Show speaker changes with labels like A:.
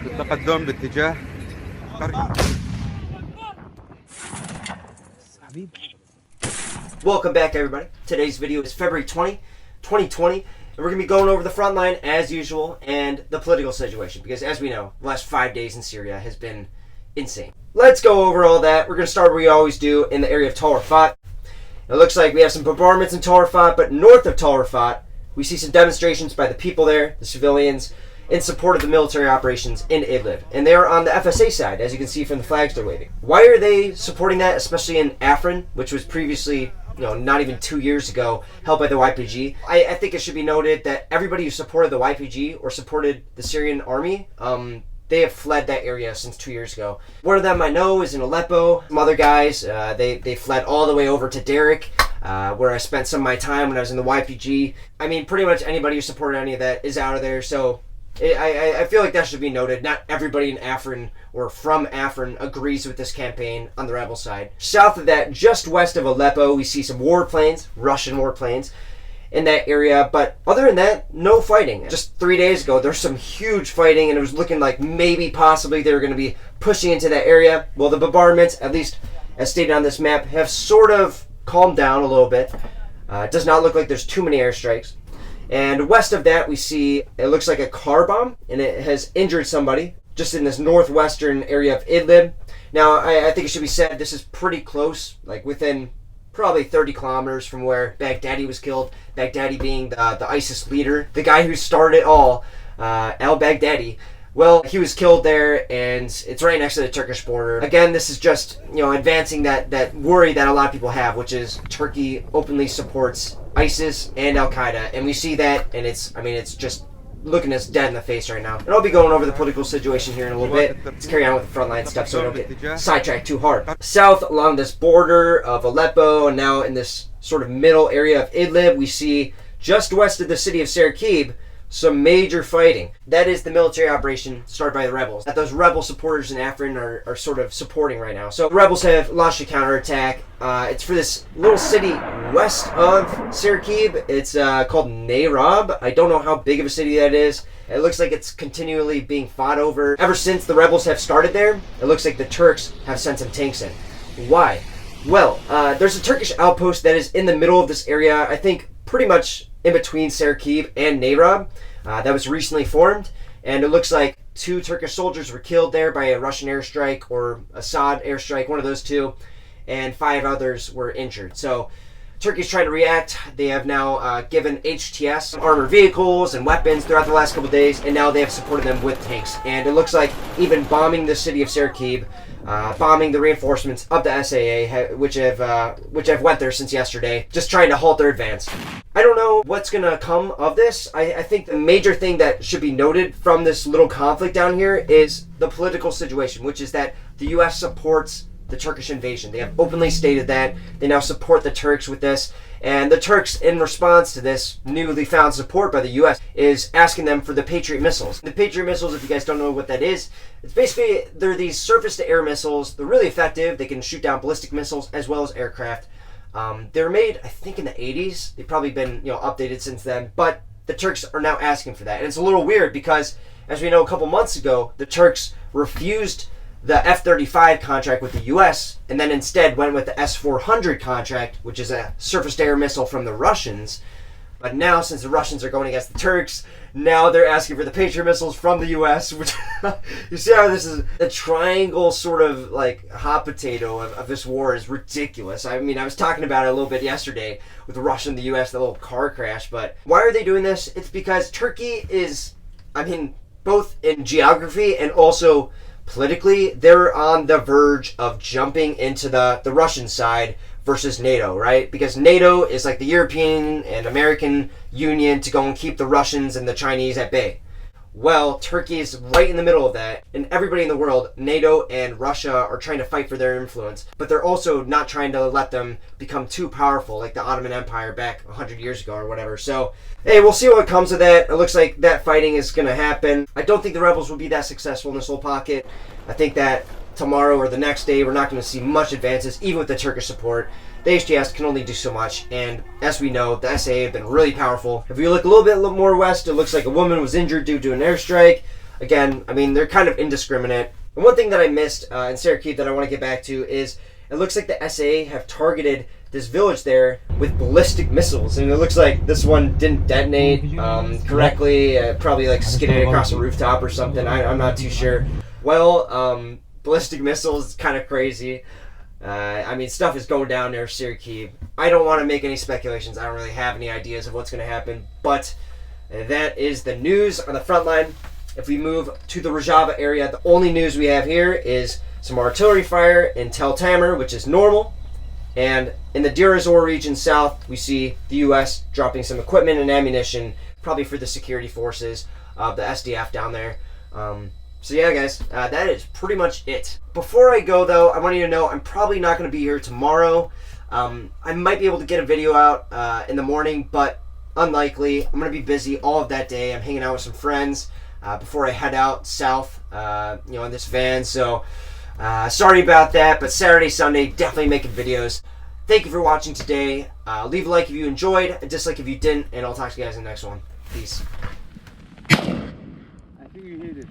A: التقدم باتجاه قرية.
B: Welcome back, everybody. Today's video is February 20, 2020, and we're going to be going over the front line as usual and the political situation because, as we know, the last 5 days in Syria has been insane. Let's go over all that. We're going to start where we always do in the area of Tal Rafat. It looks like we have some bombardments in Tal Rafat, but north of Tal Rafat, we see some demonstrations by the people there, the civilians, in support of the military operations in Idlib. And they are on the FSA side, as you can see from the flags they're waving. Why are they supporting that, especially in Afrin, which was previously, not even 2 years ago, held by the YPG? I think it should be noted that everybody who supported the YPG or supported the Syrian army, they have fled that area since 2 years ago. One of them I know is in Aleppo. Some other guys, they fled all the way over to Derek, where I spent some of my time when I was in the YPG. I mean, pretty much anybody who supported any of that is out of there, so I feel like that should be noted. Not everybody in Afrin or from Afrin agrees with this campaign on the rebel side. South of that, just west of Aleppo, we see some warplanes, Russian warplanes, in that area. But other than that, no fighting. Just 3 days ago, there's some huge fighting, and it was looking like maybe, possibly, they were going to be pushing into that area. Well, the bombardments, at least as stated on this map, have sort of calmed down a little bit. It does not look like there's too many airstrikes. And west of that, we see, it looks like a car bomb, and it has injured somebody just in this northwestern area of Idlib. Now, I think it should be said, this is pretty close, like within probably 30 kilometers from where Baghdadi was killed. Baghdadi being the ISIS leader, the guy who started it all, al-Baghdadi. Well, he was killed there, and it's right next to the Turkish border. Again, this is just, advancing that worry that a lot of people have, which is Turkey openly supports ISIS and Al-Qaeda, and we see that, and it's just looking us dead in the face right now. And I'll be going over the political situation here in a little bit. Let's carry on with the frontline stuff so we don't get sidetracked too hard. South along this border of Aleppo, and now in this sort of middle area of Idlib, we see just west of the city of Syria some major fighting. That is the military operation started by the rebels that those rebel supporters in Afrin are sort of supporting right now. So the rebels have launched a counterattack. It's for this little city west of Syria. It's called Nayrab. I don't know how big of a city that is. It looks like it's continually being fought over. Ever since the rebels have started there, it looks like the Turks have sent some tanks in. Why? Well, there's a Turkish outpost that is in the middle of this area, I think pretty much in between Syria and Nayrab, that was recently formed, and it looks like 2 Turkish soldiers were killed there by a Russian airstrike or Assad airstrike, one of those two, and 5 others were injured. So Turkey's trying to react. They have now given HTS armored vehicles and weapons throughout the last couple of days, and now they have supported them with tanks. And it looks like even bombing the city of Syria, bombing the reinforcements of the SAA, which have went there since yesterday, just trying to halt their advance. I don't know what's going to come of this. I think the major thing that should be noted from this little conflict down here is the political situation, which is that the U.S. supports the Turkish invasion. They have openly stated that. They now support the Turks with this. And the Turks, in response to this newly found support by the U.S., is asking them for the Patriot missiles. The Patriot missiles, if you guys don't know what that is, it's basically, they're these surface-to-air missiles. They're really effective. They can shoot down ballistic missiles as well as aircraft. They're made, I think, in the 80s. They've probably been, updated since then. But the Turks are now asking for that. And it's a little weird because, as we know, a couple months ago, the Turks refused the F-35 contract with the U.S. and then instead went with the S-400 contract, which is a surface-to-air missile from the Russians. But now, since the Russians are going against the Turks, now they're asking for the Patriot missiles from the U.S., which, you see how this is, the triangle sort of, like, hot potato of this war is ridiculous. I mean, I was talking about it a little bit yesterday with Russia and the U.S., the little car crash, but why are they doing this? It's because Turkey is, both in geography and also politically, they're on the verge of jumping into the Russian side versus NATO, right? Because NATO is like the European and American Union to go and keep the Russians and the Chinese at bay. Well, Turkey is right in the middle of that, and everybody in the world, NATO and Russia, are trying to fight for their influence, but they're also not trying to let them become too powerful, like the Ottoman Empire back 100 years ago or whatever. So, hey, we'll see what comes of that. It looks like that fighting is going to happen. I don't think the rebels will be that successful in this whole pocket. I think that tomorrow or the next day, we're not going to see much advances, even with the Turkish support. The HTS can only do so much, and as we know, the SA have been really powerful. If we look a little bit more west, it looks like a woman was injured due to an airstrike. again, I mean, they're kind of indiscriminate. And one thing that I missed in Syria that I want to get back to is it looks like the SA have targeted this village there with ballistic missiles, and it looks like this one didn't detonate correctly, probably like skidded across a rooftop or something. I'm not too sure. Well, ballistic missiles is kind of crazy. I mean, stuff is going down there, Syria. I don't want to make any speculations. I don't really have any ideas of what's going to happen, but that is the news on the front line. If we move to the Rojava area, the only news we have here is some artillery fire in Tel Tamer, which is normal. And in the Deir ez-Zor region south, we see the U.S. dropping some equipment and ammunition, probably for the security forces of the SDF down there. So yeah, guys, that is pretty much it. Before I go, though, I want you to know I'm probably not going to be here tomorrow. I might be able to get a video out in the morning, but unlikely. I'm going to be busy all of that day. I'm hanging out with some friends before I head out south, in this van. So sorry about that, but Saturday, Sunday, definitely making videos. Thank you for watching today. Leave a like if you enjoyed, a dislike if you didn't, and I'll talk to you guys in the next one. Peace.
A: I think you hit it.